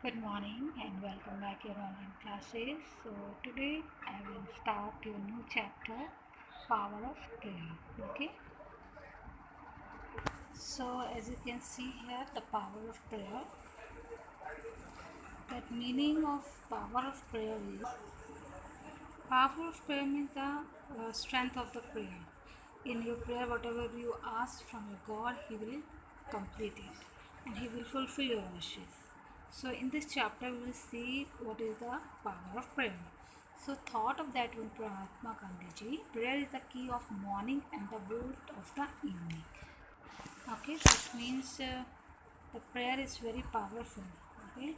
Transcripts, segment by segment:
Good morning and welcome back to your online classes. So today I will start your new chapter, Power of Prayer. Okay. So as you can see here, the power of prayer. That meaning of power of prayer is power of prayer means the strength of the prayer. In your prayer, whatever you ask from your God, He will complete it and He will fulfill your wishes. So, in this chapter, we will see what is the power of prayer. So, thought of that one Mahatma Gandhi ji, prayer is the key of morning and the bolt of the evening. Okay, that means the prayer is very powerful. Okay,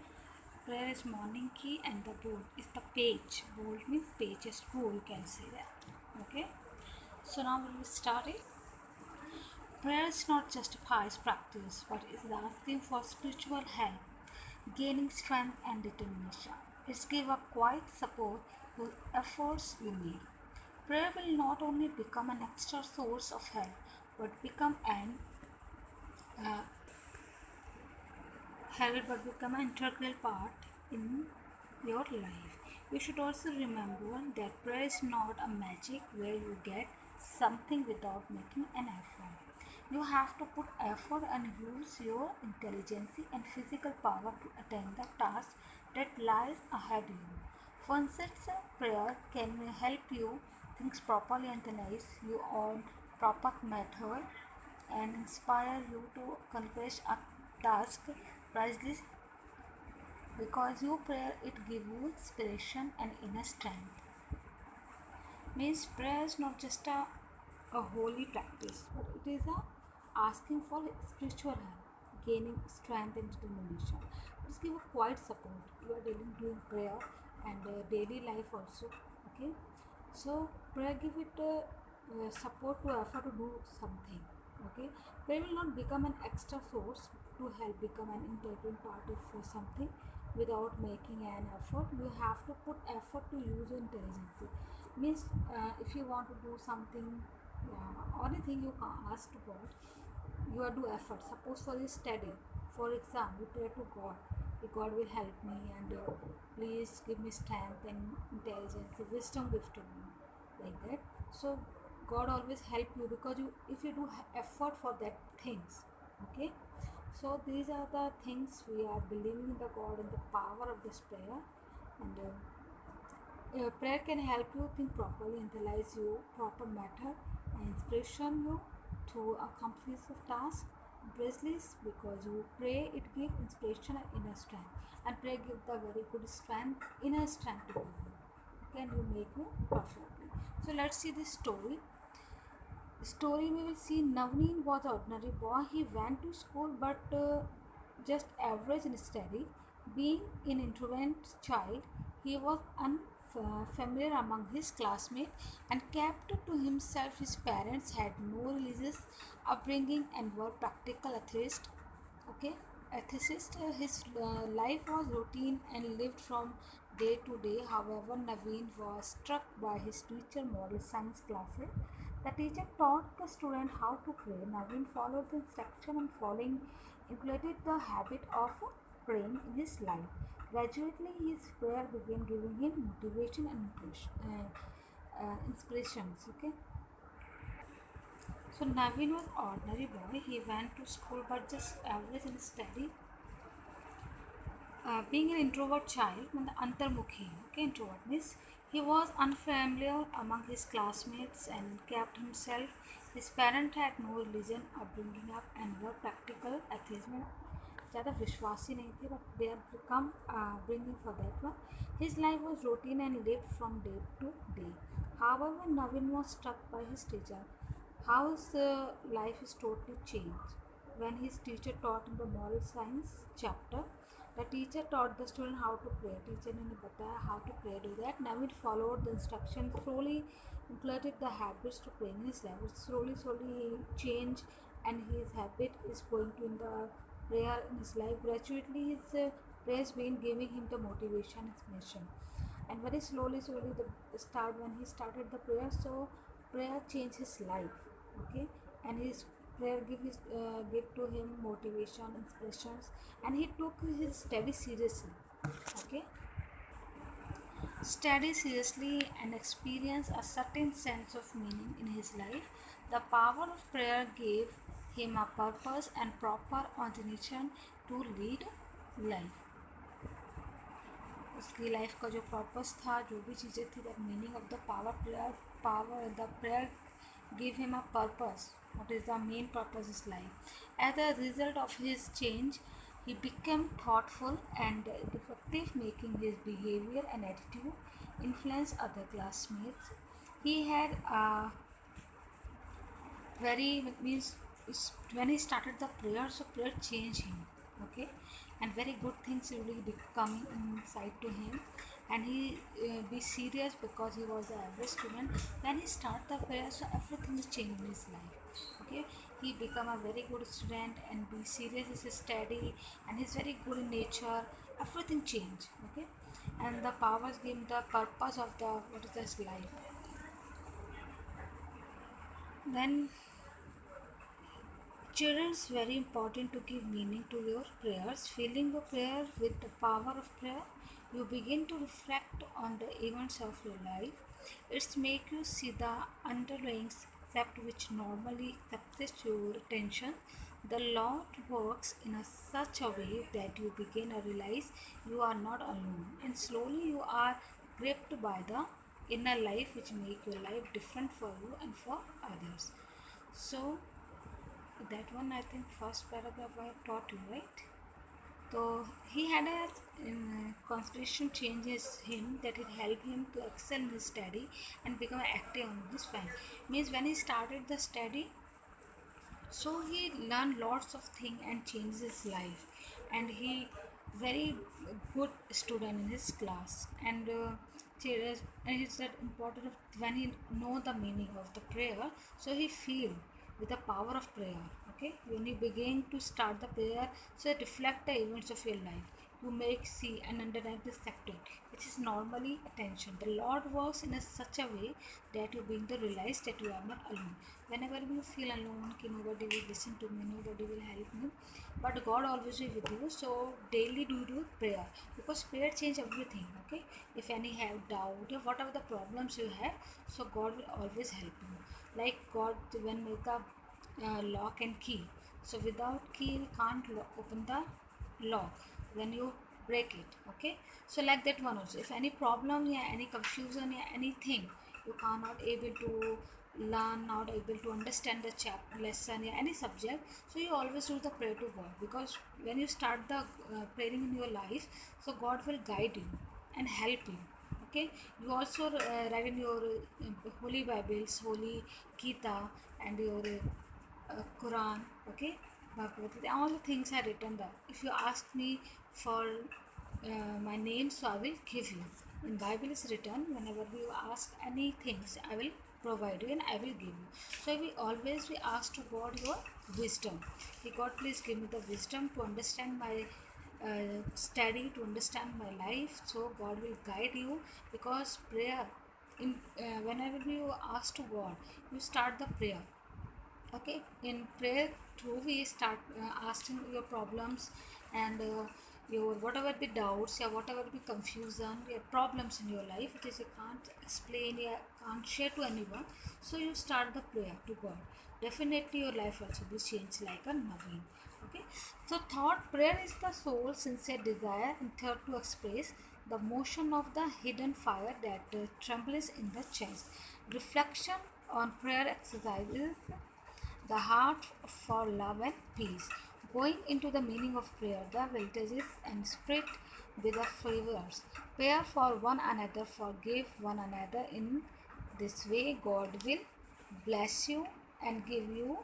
prayer is morning key and the bolt is the page. Bolt means page is true, you can say that. Okay, so now we will start it. Prayer is not just a pious practice, but is asking for spiritual help, gaining strength and determination. It's give a quiet support to efforts you make. Prayer will not only become an extra source of help, but become an uh, become an integral part in your life. You should also remember that prayer is not a magic where you get something without making an effort. You have to put effort and use your intelligence and physical power to attain the task that lies ahead of you. For instance, prayer can help you think properly, analyze your own proper method, and inspire you to accomplish a task precisely because you prayer it give you inspiration and inner strength. Means prayer is not just a holy practice, but it is a asking for spiritual help, gaining strength and determination. Just give a quiet support. You are doing prayer and daily life also. Okay, so prayer give it support to effort to do something. Okay, prayer will not become an extra source to help become an integral part of something without making an effort. You have to put effort to use your intelligence. Means if you want to do something, anything you can ask to God, you are do effort. Suppose for this study, for exam, you pray to God. God will help me and please give me strength and intelligence, wisdom gift to me, like that. So God always help you because you if you do effort for that things. Okay, so these are the things we are believing in the God and the power of this prayer. And prayer can help you think properly, analyze your proper matter, and inspiration you to accomplish the task. Bracelets because you pray, it gives inspiration and inner strength, and prayer gives the very good strength, inner strength to give you. Can you make you perfectly? So let's see this story. We will see Navneen was an ordinary boy. He went to school but just average in study. Being an introvert child, he was unfamiliar among his classmates and kept to himself. His parents had no religious upbringing and were practical atheists. Okay, ethicist. His life was routine and lived from day to day. However, Naveen was struck by his teacher model science classes. The teacher taught the student how to pray. Naveen followed the instruction and following inculcated the habit of praying in his life. Gradually, his prayer began giving him motivation and inspirations. Okay. So Naveen was ordinary boy. He went to school but just average in study. Being an introvert child, the antarmukhi, okay, introvert means he was unfamiliar among his classmates and kept himself. His parents had no religion upbringing up and were practical atheism. ज़्यादा विश्वासी नहीं थे but they have become bringing for that one. His life was routine and lived from day to day. However, Navin was struck by his teacher. How his life is totally changed when his teacher taught him the moral science chapter. The teacher taught the student how to pray. Teacher ने बताया how to pray. Do that. Navin followed the instructions. Slowly implemented the habits to pray in his life. Slowly he changed, and his habit is going to in the prayer in his life. Gradually, his prayers been giving him the motivation, inspiration, and very slowly, the start when he started the prayer. So prayer changed his life. Okay, and his prayer give to him motivation, inspirations, and he took his study seriously. Okay, study seriously and experience a certain sense of meaning in his life. The power of prayer gave him a purpose and proper orientation to lead life. उसकी life का जो purpose था, जो भी चीज़ें थी, that meaning of the power the prayer give him a purpose. What is the main purpose is life? As a result of his change, he became thoughtful and effective, making his behavior and attitude influence other classmates. He had a very means when he started the prayer, so prayer changed him. Okay, and very good things will be coming inside to him, and he be serious because he was an average student. When he start the prayer, so everything is changed in his life. Okay, he become a very good student and be serious in his study, and he's very good in nature. Everything change. Okay, and the powers give him the purpose of the what is this life. Then children, it's very important to give meaning to your prayers. Filling your prayer with the power of prayer, you begin to reflect on the events of your life. It's make you see the underlying concept which normally captures your attention. The Lord works in such a way that you begin to realize you are not alone, and slowly you are gripped by the inner life which make your life different for you and for others. So that one, I think first paragraph I have taught you, right? So he had a constitution changes him that it helped him to excel in his study and become active on his fine. Means when he started the study, so he learned lots of things and changed his life, and he very good student in his class. And and it's that important when he know the meaning of the prayer, so he feel with the power of prayer. Okay, when you begin to start the prayer, so it reflect the events of your life. You make see and understand the sector, which is normally attention. The Lord works in such a way that you begin to realize that you are not alone. Whenever you feel alone, कि nobody will listen to me, nobody will help me, but God always will with you. So daily do your prayer, because prayer change everything. Okay, if any have doubt or whatever the problems you have, so God will always help you. Like God when make a lock and key, so without key you can't open the lock when you break it. Okay, so like that one also, if any problem, yeah, any confusion, yeah, anything you cannot able to learn, not able to understand the lesson, yeah, any subject, so you always do the prayer to God, because when you start the praying in your life, so God will guide you and help you. Okay, you also write in your holy bibles, holy Gita, and your Quran. Okay, Bhagavad Gita, all the things are written there. If you ask me for my name, so I will give you. In Bible is written, whenever you ask any things, I will provide you and I will give you. So we ask to God your wisdom. Hey God, please give me the wisdom to understand my study, to understand my life. So God will guide you, because prayer in whenever you ask to God, you start the prayer. Okay, in prayer through we start asking your problems, and your whatever the doubts, or whatever the confusion, your problems in your life, which is you can't explain, you can't share to anyone, so you start the prayer to God. Definitely your life also will change like a Naveen. Okay, so thought prayer is the soul sincere desire and third to express the motion of the hidden fire that trembles in the chest. Reflection on prayer exercises the heart for love and peace. Going into the meaning of prayer, the voltages and spirit with the favors. Prayer for one another, forgive one another. In this way, God will bless you and give you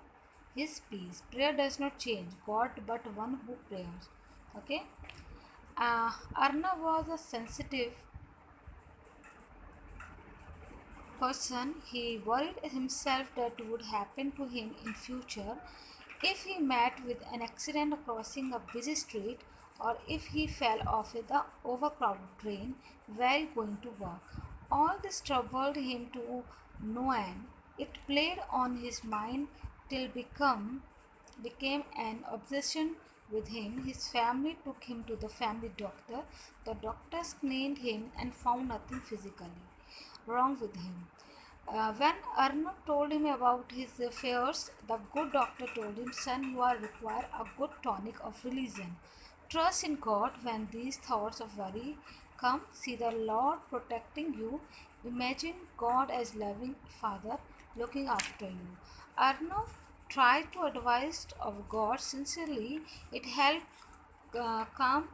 His peace. Prayer does not change God, but one who prays. Okay. Arna was a sensitive person. He worried himself that would happen to him in future if he met with an accident crossing a busy street, or if he fell off the overcrowded train while going to work. All this troubled him to no end. It played on his mind till became an obsession with him. His family took him to the family doctor. The doctors cleaned him and found nothing physically wrong with him. When Arnav told him about his affairs, the good doctor told him, "Son, you are require a good tonic of religion. Trust in God when these thoughts of worry come. See the Lord protecting you. Imagine God as loving Father looking after you." Arnav tried to advise of God sincerely. It helped calm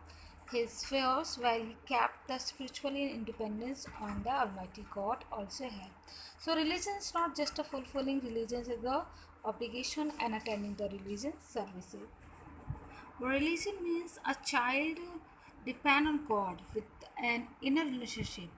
his fears while he kept the spiritual independence on the Almighty God also helped. So religion is not just a fulfilling religion, is the obligation and attending the religion services. Religion means a child depend on God with an inner relationship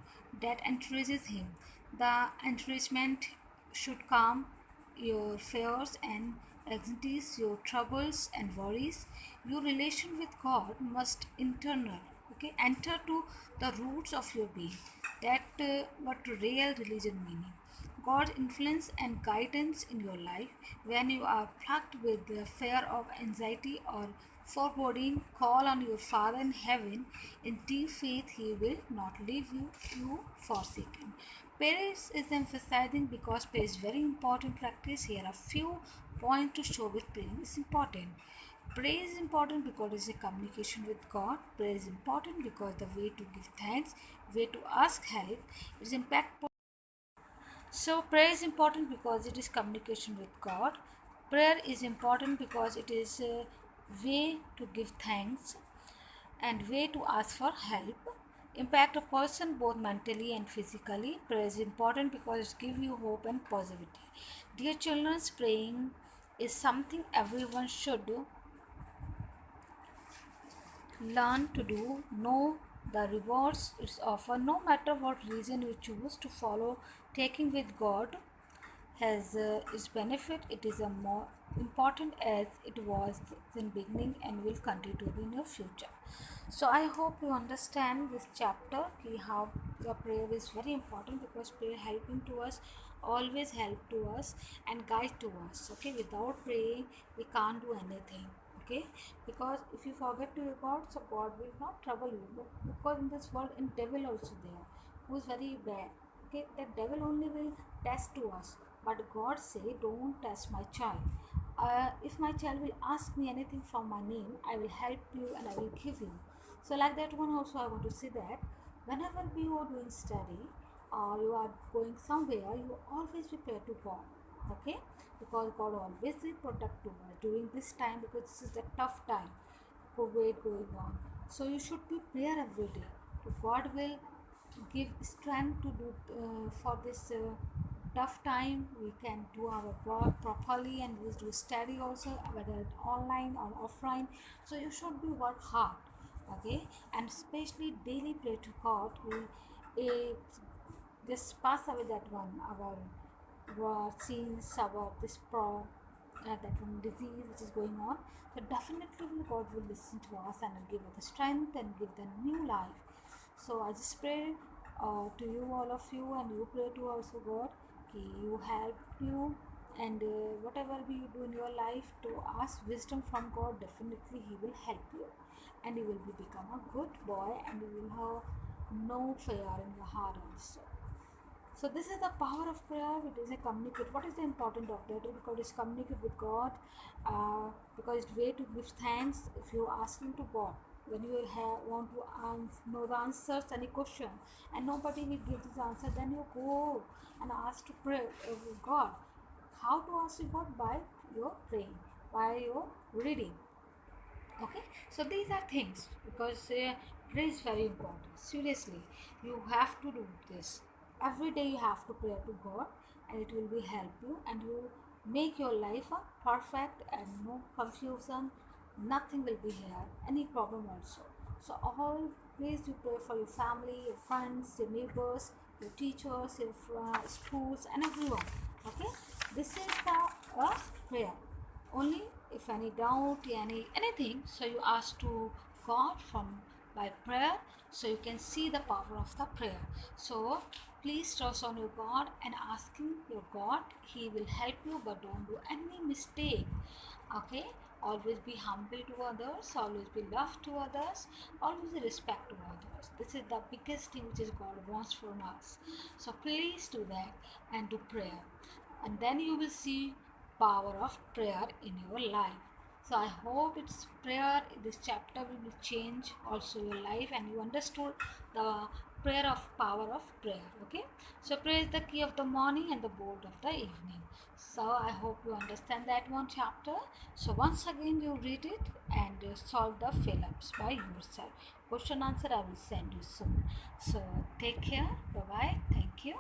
that encourages him. The encouragement should calm your fears and anxieties, your troubles and worries. Your relation with God must internal, okay, enter to the roots of your being. That what real religion meaning. God's influence and guidance in your life. When you are plagued with the fear of anxiety or foreboding, call on your Father in heaven. In deep faith, He will not leave you forsaken. Prayer is emphasizing because prayer is very important practice. Here are a few points to show which prayer is important. Prayer is important because it's a communication with God. Prayer is important because the way to give thanks, way to ask help, its impact. So, prayer is important because it is communication with God. Prayer is important because it is a way to give thanks and way to ask for help. Impact a person both mentally and physically. Prayer is important because it gives you hope and positivity. Dear children, praying is something everyone should do, learn to do, know the rewards it's offer. No matter what reason you choose to follow, taking with God has its benefit. It is a more important as it was in beginning and will continue to be in your future. So I hope you understand this chapter how the prayer is very important because prayer helping to us, always help to us and guide to us. Okay, without praying we can't do anything. Okay, because if you forget to your God, so God will not trouble you. But because in this world and devil also there who is very bad. Okay, that devil only will test to us, but God say, "Don't test my child. If my child will ask me anything from my name, I will help you and I will give you." So like that one also I want to say that whenever you are doing study or you are going somewhere, you always prepare to God. Okay, because God always will protect you during this time because this is the tough time, COVID going on. So you should be prayer every day. God will give strength to do for this tough time. We can do our work properly and we do study also, whether it's online or offline. So you should be work hard, okay, and especially daily pray to God. We just pass away that one our sins, our this that one disease which is going on. So definitely God will listen to us and will give us the strength and give them new life. So I just pray to you, all of you, and you pray to also God कि you help you and whatever you do in your life to ask wisdom from God. Definitely He will help you and you will become a good boy and you will have no fear in your heart also. So this is the power of prayer. It is a communicate. What is the important of that? Because it's communicate with God. Because it's way to give thanks. If you asking to God, when you want to know the answers any question, and nobody will give this answer, then you go and ask to pray with God. How to ask to God? By your praying, by your reading. Okay, so these are things because prayer is very important. Seriously, you have to do this every day. You have to pray to God and it will be help you and you make your life perfect and no confusion, nothing will be here, any problem also. So always you pray for your family, your friends, your neighbors, your teachers, your schools and everyone. Okay, this is the prayer. Only if any doubt, anything, so you ask to God from by prayer, so you can see the power of the prayer. So please trust on your God and asking your God. He will help you, but don't do any mistake. Okay, always be humble to others, always be love to others, always respect to others. This is the biggest thing which is God wants from us. So please do that and do prayer, and then you will see power of prayer in your life. So I hope it's prayer, this chapter will change also your life, and you understood the prayer of power of prayer. Okay, so prayer is the key of the morning and the bolt of the evening. So I hope you understand that one chapter. So once again you read it and solve the fill-ups by yourself. Question answer I will send you soon. So take care. Bye bye. Thank you.